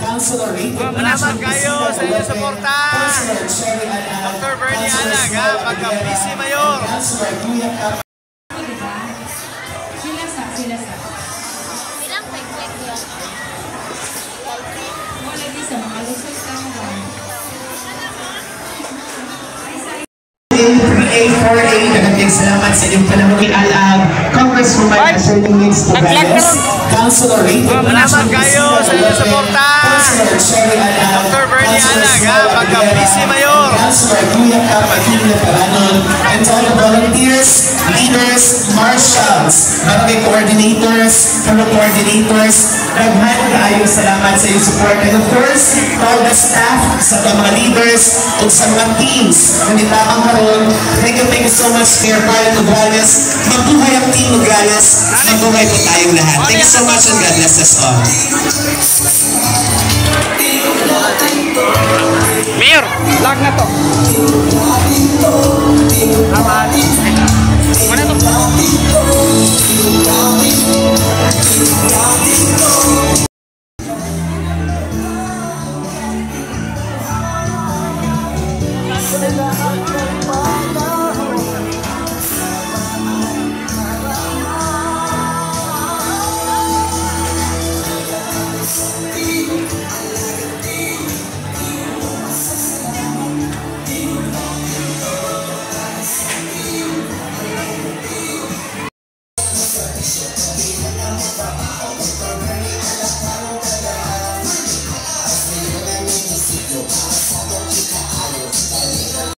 Salamat kayo sa inyong suporta. Dr. Bernie Alag, pagka-PC Mayor. Bilang pek-pek yun. Wala di sa mga lusot ka mo ba? 3848, nagandang salamat sa inyong panahon ni Alag, Congresswoman Attorney Nils Nogales, Councilor Rayton. Salamat kayo sa inyong suporta. Dr. Bernie Alag, pagka-PC Mayor. Councilor Kuya Kapatino Paranon, and all the volunteers, leaders, marshals, barangay coordinators, naghan kaayong salamat sa iyong support. And of course, all the staff, sa mga leaders, at sa mga teams, hindi takang karoon. Thank you so much, Mayor Carla Nogales. Mabuhay ang Team Nogales. Mabuhay po tayong lahat. Thank you so much and God bless us all. Mayor, lag na to.